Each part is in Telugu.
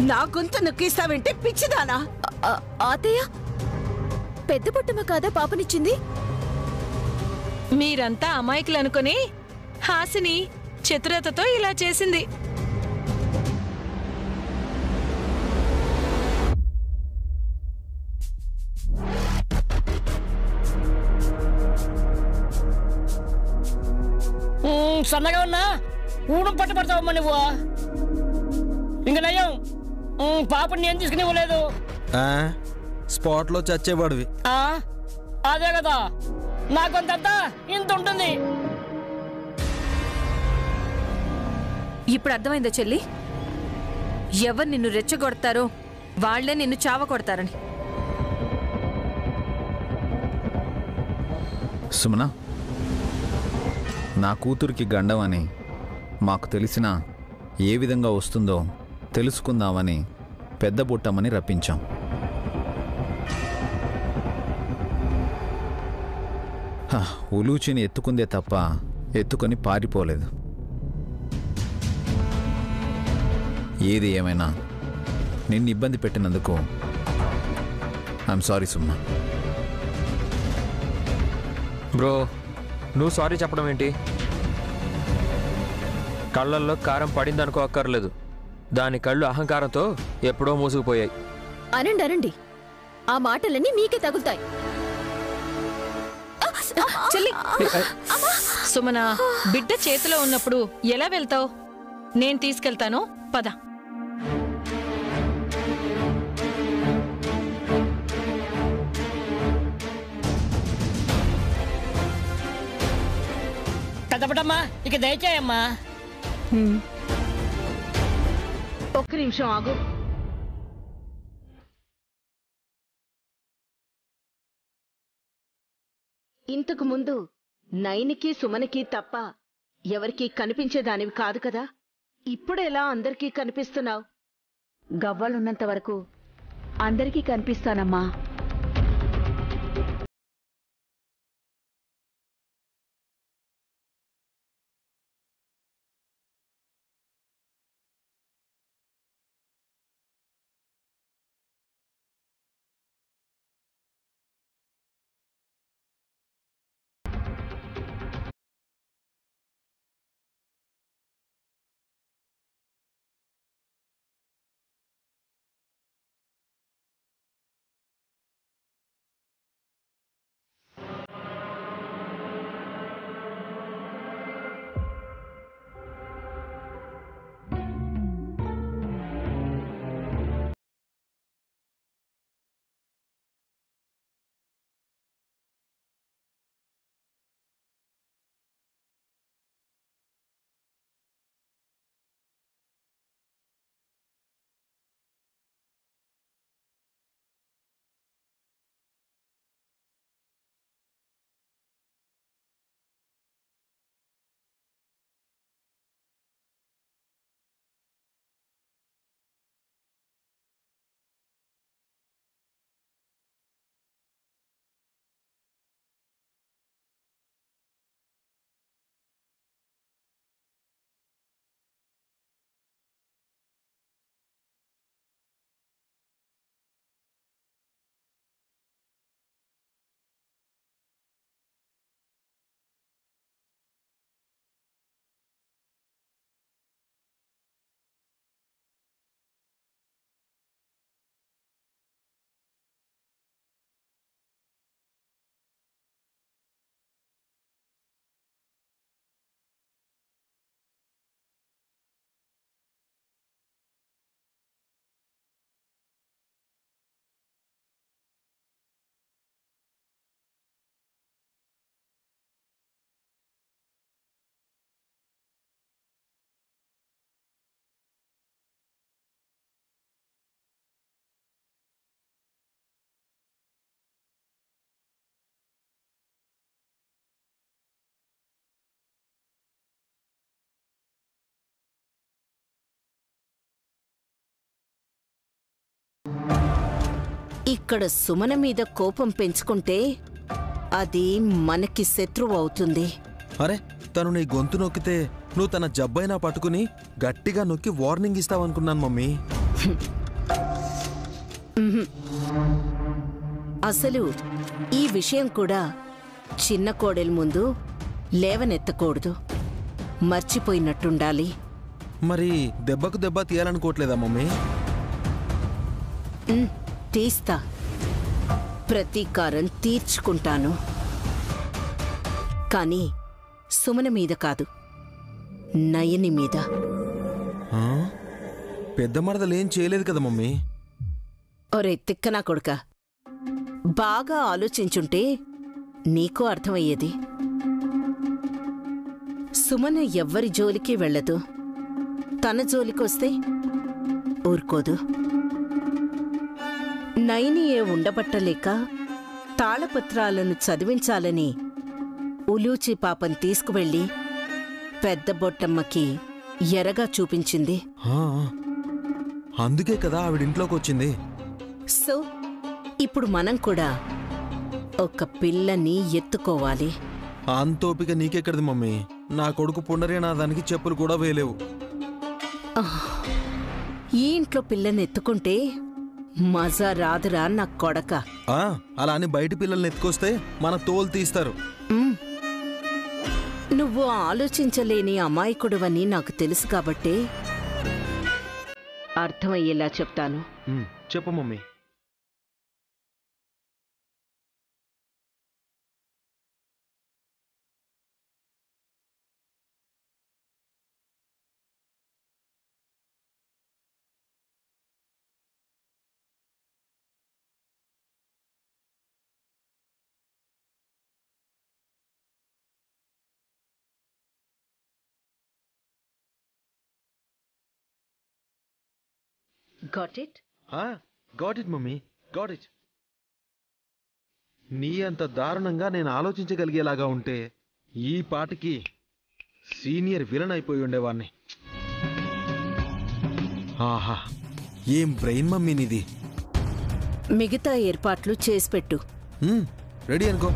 నా గొంతు నొక్కిస్తావంటే పిచ్చిదానా? అత్తయ్య, పెద్ద పుట్టమ్మ కాదా పాపనిచ్చింది? మీరంతా అమాయకులు అనుకుని హాసిని చతురతతో ఇలా చేసింది. సన్నగా ఉన్నా ఊడం పట్టుబడతావమ్మా నువ్వు. ఇంక నయ్యం, పాపని నేను తీసుకుని ఇవ్వలేదు. స్పాట్లో చచ్చేవాడివి. అదే కదా, నాకొంతంతా ఇంత ఉంటుంది. ఇప్పుడు అర్థమైందా చెల్లి? ఎవరు నిన్ను రెచ్చగొడతారో వాళ్లే నిన్ను చావ కొడతారని. సుమన, నా కూతురికి గండం అని మాకు తెలిసినా ఏ విధంగా వస్తుందో తెలుసుకుందామని పెద్ద బుట్టమని రప్పించాం. ఉలూచిని ఎత్తుకుందే తప్ప ఎత్తుకొని పారిపోలేదు. ఏది ఏమైనా నిన్ను ఇబ్బంది పెట్టినందుకు ఐఎమ్ సారీ సుమ్మా. బ్రో, నువ్వు సారీ చెప్పడం ఏంటి? కళ్ళల్లో కారం పడిందనుకో అక్కర్లేదు, దాని కళ్ళు అహంకారంతో ఎప్పుడో మూసుకుపోయాయి. అనండి అనండి, ఆ మాటలన్నీ మీకే తగులుతాయి. చెల్లి, సుమన, బిడ్డ చేతిలో ఉన్నప్పుడు ఎలా వెళ్తావు? నేను తీసుకెళ్తాను, పద. పెద్దపటమ్మా, ఇక దయచేయమ్మా. ఒక్క నిమిషం ఆగు. ఇంతకు ముందు నయనికి సుమనికి తప్ప ఎవరికీ కనిపించేదానివి కాదు కదా. ఇప్పుడెలా అందరికీ కనిపిస్తున్నావు? గవ్వాలున్నంత వరకు అందరికీ కనిపిస్తానమ్మా. ఇక్కడ సుమన మీద కోపం పెంచుకుంటే అది మనకి శత్రువు అవుతుంది. అరే తను నీ గొంతు నొక్కితే నువ్వు తన జబ్బైనా పట్టుకుని గట్టిగా నొక్కి వార్నింగ్ ఇస్తావనుకున్నాను మమ్మీ. అసలు ఈ విషయం కూడా చిన్న కోడెల ముందు లేవనెత్తకూడదు, మర్చిపోయినట్టుండాలి. మరి దెబ్బకు దెబ్బ తీయాలనుకోవట్లేదా మమ్మీ? తీస్తా, ప్రతీకారం తీర్చుకుంటాను. కానీ సుమన మీద కాదు, నయని మీద. పెద్ద మరదలేం చేయలేదు కదా మమ్మీ. ఒరే తిక్కనా కొడుకా, బాగా ఆలోచించుంటే నీకు అర్థమయ్యేది. సుమన ఎవ్వరి జోలికి వెళ్ళదు, తన జోలికొస్తే ఊరుకోదు. నయనియే ఉండబట్టలేక తాళపత్రాలను చదివించాలని ఉలూచి పాపం తీసుకువెళ్ళి పెద్ద బొట్టమ్మకి ఎరగా చూపించింది. అందుకే కదా ఆవిడింట్లోకి వచ్చింది. సో ఇప్పుడు మనం కూడా ఒక పిల్లని ఎత్తుకోవాలి. అంతోపిక నీకెక్కడిది మమ్మీ? నా కొడుకు పుండరీనాథానికి చెప్పులు కూడా వేయలేవు. ఈ ఇంట్లో పిల్లని ఎత్తుకుంటే మజా రాదురా నా కొడక. అలా అని బయట పిల్లల్ని ఎత్తుకొస్తే మన తోలు తీస్తారు. నువ్వు ఆలోచించలేని అమాయకుడువని నాకు తెలుసు కాబట్టి అర్థమయ్యేలా చెప్తాను. చెప్పు mummy. Got it? Got it mummy, got it. నీ అంత దారుణంగా నేను ఆలోచించగలిగేలాగా ఉంటే ఈ పాటికి సీనియర్ విలన్ అయిపోయి ఉండేవాణ్ణి. ఆహా, ఏం బ్రెయిన్ మమ్మీ నీది. మిగతా ఏర్పాట్లు చేసిపెట్టు. రెడీ అనుకో.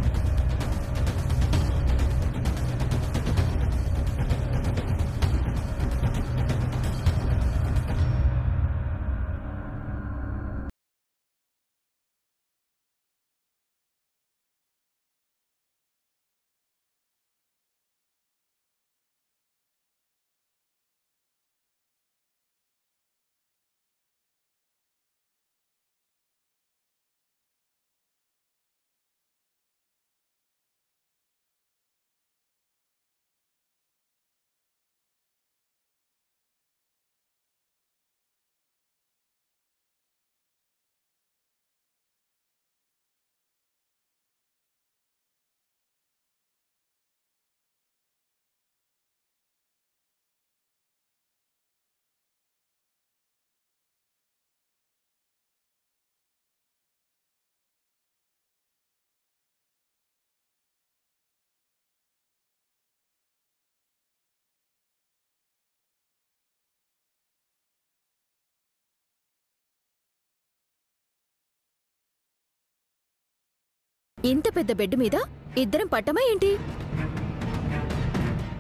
ఇంత పెద్ద బెడ్ మీద ఇద్దరం పట్టమా ఏంటి?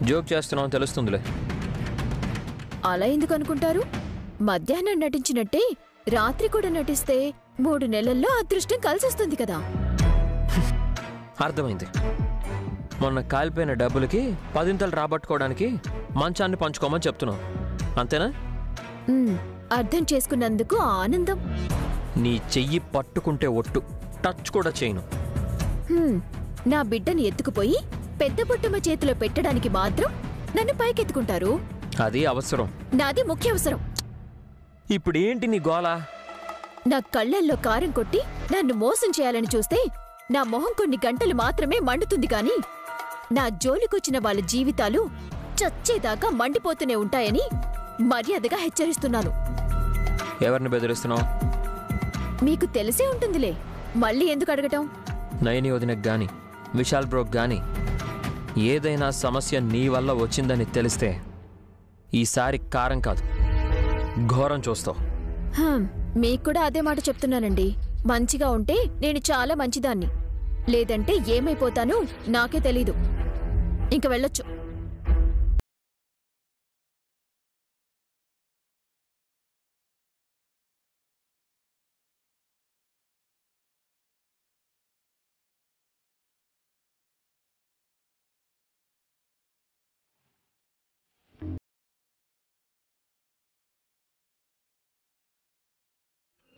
జోక్ చేస్తున్నాం తెలుస్తుందిలే. అలా ఎందుకు అనుకుంటారు? మధ్యాహ్నం నటించినట్టే రాత్రి కూడా నటిస్తే 3 నెలల్లో అదృష్టం కలిసొస్తుంది కదా. అర్థమైంది. మొన్న కాలిపోయిన డబ్బులకి 10 రాబట్టుకోవడానికి మంచాన్ని పంచుకోమని చెప్తున్నావు అంతేనా? అర్థం చేసుకున్నందుకు ఆనందం. నీ చెయ్యి పట్టుకుంటే ఒట్టు, టచ్ కూడా చేయను. నా బిడ్డని ఎత్తుకుపోయి పెద్ద పుట్టమ్మ చేతిలో పెట్టడానికి మాత్రం నన్ను పైకెత్తుకుంటారు. అది అవసరం, నాది ముఖ్య అవసరం. ఇప్పుడేంటి నీ గోల? నా కళ్ళల్లో కారం కొట్టి నన్ను మోసం చేయాలని చూస్తే నా మొహం కొన్ని గంటలు మాత్రమే మండుతుంది కాని నా జోలికొచ్చిన వాళ్ళ జీవితాలు చచ్చేదాకా మండిపోతూనే ఉంటాయని మర్యాదగా హెచ్చరిస్తున్నాను. ఎవరిని బెదిరిస్తున్నావు? మీకు తెలిసే ఉంటుందిలే, మళ్ళీ ఎందుకు అడగటం? నయని వదినకు గాని విశాల్ బ్రోక్ గాని ఏదైనా సమస్య నీ వల్ల వచ్చిందని తెలిస్తే ఈసారి కారం కాదు ఘోరం చూస్తావు. మీకు కూడా అదే మాట చెప్తున్నానండి. మంచిగా ఉంటే నేను చాలా మంచిదాన్ని, లేదంటే ఏమైపోతానో నాకే తెలీదు. ఇంక వెళ్ళొచ్చు.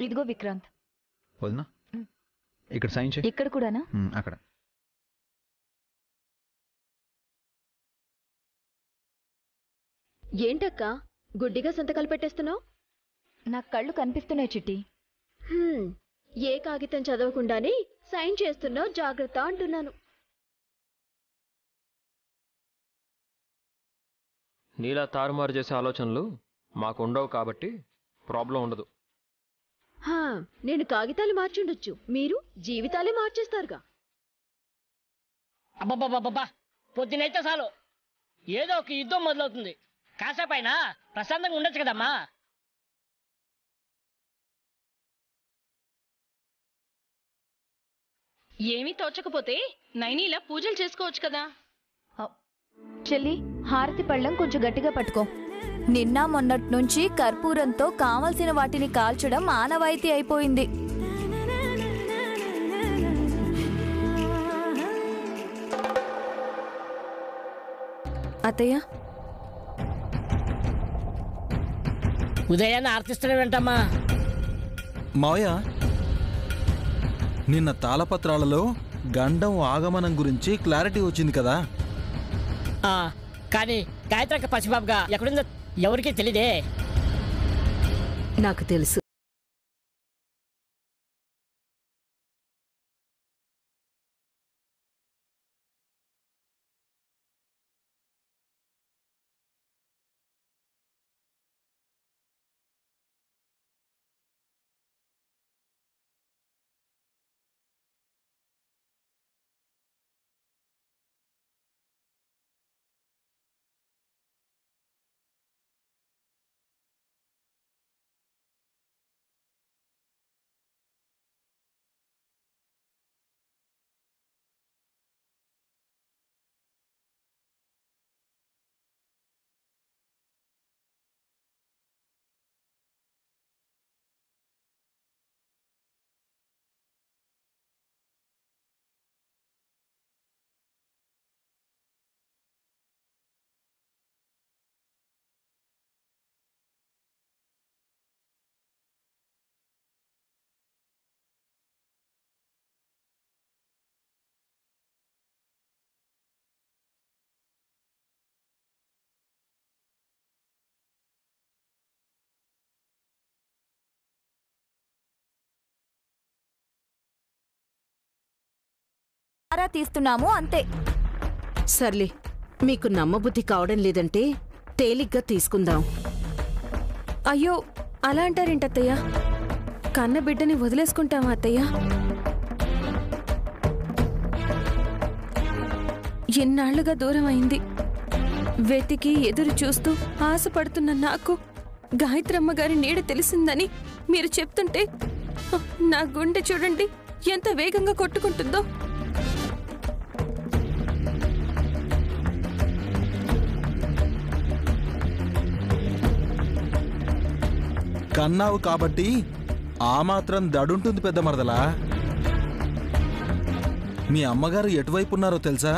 ఇదిగో విక్రాంత్. వదినా ఇక్కడ సైన్ చేయి. ఇక్కడ కూడానా? అక్కడ. ఏంటక్క గుడ్డిగా సంతకాలు పెట్టేస్తున్నావు? నాకు కళ్ళు కనిపిస్తున్నాయి చిట్టి. ఏ కాగితం చదవకుండానే సైన్ చేస్తున్నావు, జాగ్రత్త అంటున్నాను. నీలా తారుమారు చేసే ఆలోచనలు మాకు ఉండవు కాబట్టి ప్రాబ్లం ఉండదు. నేను కాగితాలు మార్చుండొచ్చు, మీరు జీవితాలే మార్చేస్తారుగా. అబ్బబ్బబ్బబ్బా, పొద్దునైతే చాలు ఏదో ఒక యుద్ధం మొదలవుతుంది. కాసేపైనా ప్రశాంతంగా ఉండొచ్చు కదమ్మా. ఏమీ తోచకపోతే నైనీలా పూజలు చేసుకోవచ్చు కదా. చెల్లి, హారతి పళ్ళం కొంచెం గట్టిగా పట్టుకో. నిన్న మొన్నటి నుంచి కర్పూరంతో కావలసిన వాటిని కాల్చడం ఆనవాయితీ అయిపోయింది. అత్తయ్య, ఉదయాన్ని ఆర్తిస్తున్నావేంటమ్మా? మావయ్య, నిన్న తాళపత్రాలలో గండం ఆగమనం గురించి క్లారిటీ వచ్చింది కదా. కానీ గాయత్రక్క పసిబాబుగా ఎక్కడుందో ఎవరికీ తెలీదే. నాకు తెలుసు. తీస్తున్నాము అంతే. సర్లే, మీకు నమ్మబుద్ధి కావడం లేదంటే తేలిగ్గా తీసుకుందాం. అయ్యో, అలా అంటారేంటత్తయ్య? కన్న బిడ్డని వదిలేసుకుంటామా అత్తయ్య? ఎన్నాళ్లుగా దూరం అయింది. వెతికి ఎదురు చూస్తూ ఆశపడుతున్న నాకు గాయత్రమ్మ గారి నీడ తెలిసిందని మీరు చెప్తుంటే నా గుండె చూడండి ఎంత వేగంగా కొట్టుకుంటుందో. కన్నావు కాబట్టి ఆ మాత్రం దడుంటుంది పెద్ద మరదలా. మీ అమ్మగారు ఎటువైపు ఉన్నారో తెలుసా?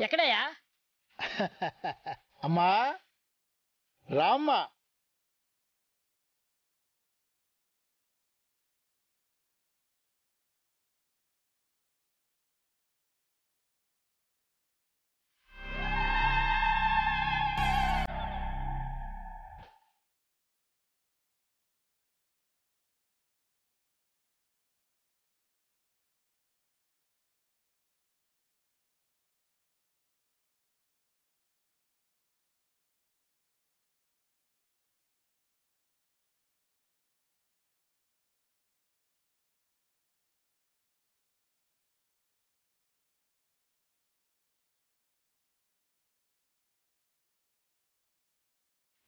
ఎక్కడయ్యా? అమ్మా రామ్మా.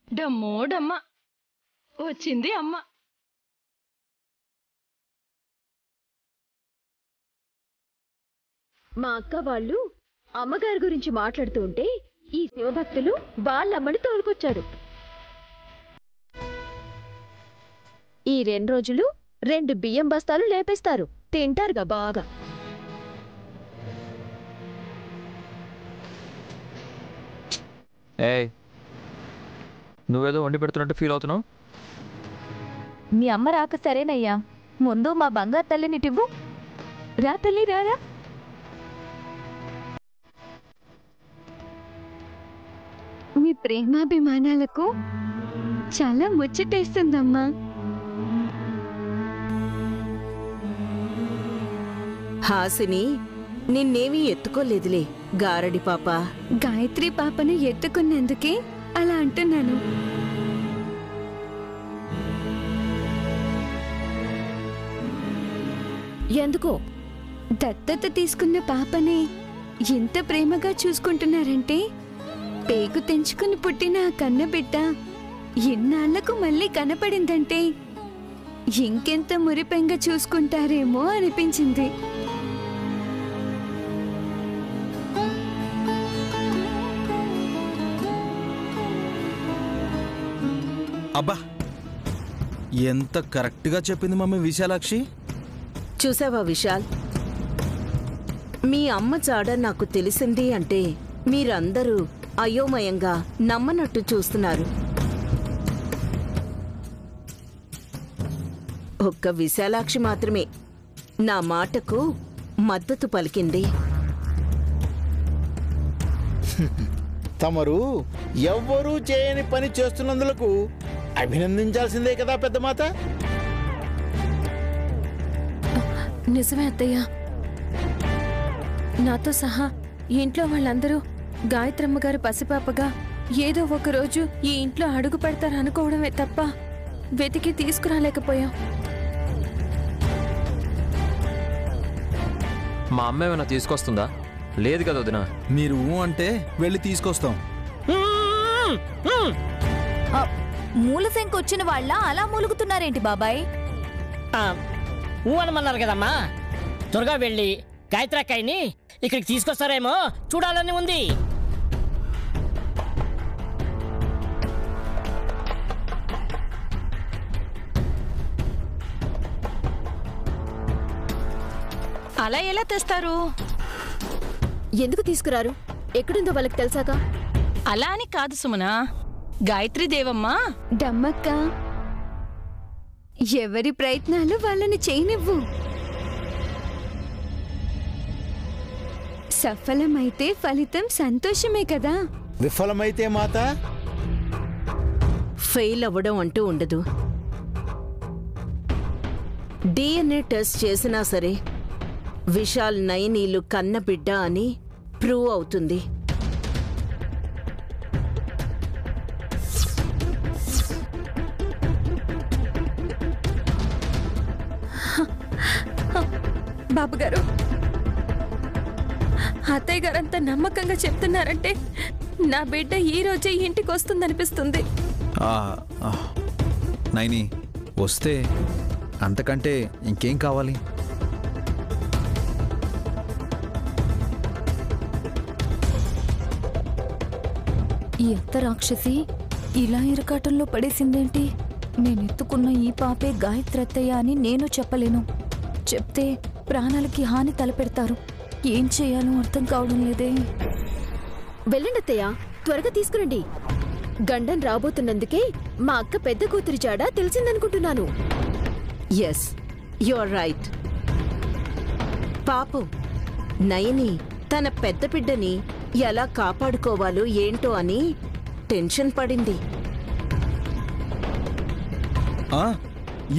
డమ్మోడమ్మ వచ్చింది అమ్మ. మా అక్క వాళ్ళు అమ్మగారి గురించి మాట్లాడుతూ ఉంటే ఈ శివభక్తులు వాళ్ళమ్మని తోలుకొచ్చారు. ఈ 2 రోజులు 2 బియ్యం బస్తాలు లేపేస్తారు, తింటారుగా బాగా. ఏయ్, నువ్వేదో వండి పెడుతున్నట్టు ఫీల్ అవుతున్నావు. మీ అమ్మ రాక సరేనయ్యా, ముందు మా బంగారు తల్లిని టివ్వు. రా తల్లి, రారా. మీ ప్రేమాభిమానాలకు చాలా ముచ్చటేస్తుందమ్మా. హాసిని నిన్నేమీ ఎత్తుకోలేదులే గారడి పాప. గాయత్రి పాపను ఎత్తుకున్నందుకే అలా అంటున్నాను. ఎందుకో దత్తత తీసుకున్న పాపని ఎంత ప్రేమగా చూసుకుంటున్నారంటే, పేగు తెంచుకుని పుట్టిన ఆ కన్నబిడ్డ ఎన్నాళ్లకు మళ్ళీ కనపడిందంటే ఇంకెంత మురిపెంగా చూసుకుంటారేమో అనిపించింది. అబ్బా, ఎంత కరెక్ట్గా చెప్పింది మమ్మీ విశాలాక్షి. చూసావా విశాల్, మీ అమ్మ జాడ నాకు తెలిసింది అంటే మీరందరూ అయోమయంగా నమ్మనట్టు చూస్తున్నారు. ఒక్క విశాలాక్షి మాత్రమే నా మాటకు మద్దతు పలికింది. తమరు ఎవ్వరూ చేయని పని చేస్తున్నందులకు అభినందించాల్సిందే కదా పెద్దమాత. నిజమే అత్తయ్య. నాతో సహా ఇంట్లో వాళ్ళందరూ గాయత్రమ్మ గారు పసిపాపగా ఏదో ఒక రోజు ఈ ఇంట్లో అడుగు పెడతారు అనుకోవడమే తప్ప వెతికి తీసుకురాలేకపోయాం. మా అమ్మ ఏమైనా తీసుకొస్తుందా? లేదు కదా వదినా. మీరు అంటే వెళ్ళి తీసుకొస్తాం. మూలశంకొచ్చిన వాళ్ళ అలా మూలుగుతున్నారేంటి బాబాయ్? ఊ అనమన్నారు కదమ్మా. త్వరగా వెళ్ళి గాయత్రక్కయ్యని ఇక్కడికి తీసుకొస్తారేమో చూడాలని ఉంది. అలా ఎలా తెస్తారు? ఎందుకు తీసుకురారు? ఎక్కడుందో వాళ్ళకి తెలుసాక. అలా అని కాదు సుమనా, గాయత్రి దేవమ్మ డమ్మక్క, ఎవరి ప్రయత్నాలు వాళ్ళని చేయనివ్వు. సఫలమైతే ఫలితం సంతోషమే కదా. విఫలమైతే మాత ఫెయిల్ అవ్వడం అంటూ ఉండదు. DNA టెస్ట్ చేసినా సరే విశాల్ నయనీలు కన్న బిడ్డ అని ప్రూవ్ అవుతుంది. బాబుగారు, అత్తయ్య గారంతా నమ్మకంగా చెప్తున్నారంటే నా బిడ్డ ఈ రోజే ఇంటికి వస్తుందనిపిస్తుంది. నైని వస్తే అంతకంటే ఇంకేం కావాలి? ఈ అత్త రాక్షసి ఇలా ఇరకాటంలో పడేసిందేంటి? నేనెత్తుకున్న ఈ పాపే గాయత్రి అత్తయ్య అని నేను చెప్పలేను. చెప్తే ప్రాణాలకి హాని తలపెడతారు. ఏం చేయాలో అర్థం కావడం లేదే. వెళ్ళండి అత్తయ్య, త్వరగా తీసుకురండి. గండం రాబోతున్నందుకే మా అక్క పెద్ద కూతురి జాడ తెలిసిందనుకుంటున్నాను. Yes, you are right. పాపం నయని తన పెద్ద బిడ్డని ఎలా కాపాడుకోవాలో ఏంటో అని టెన్షన్ పడింది.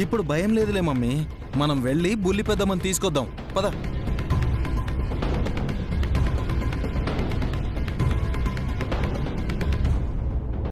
ఇప్పుడు భయం లేదులే మమ్మీ. మనం వెళ్ళి బుల్లి పెద్దమ్మని తీసుకొద్దాం పద.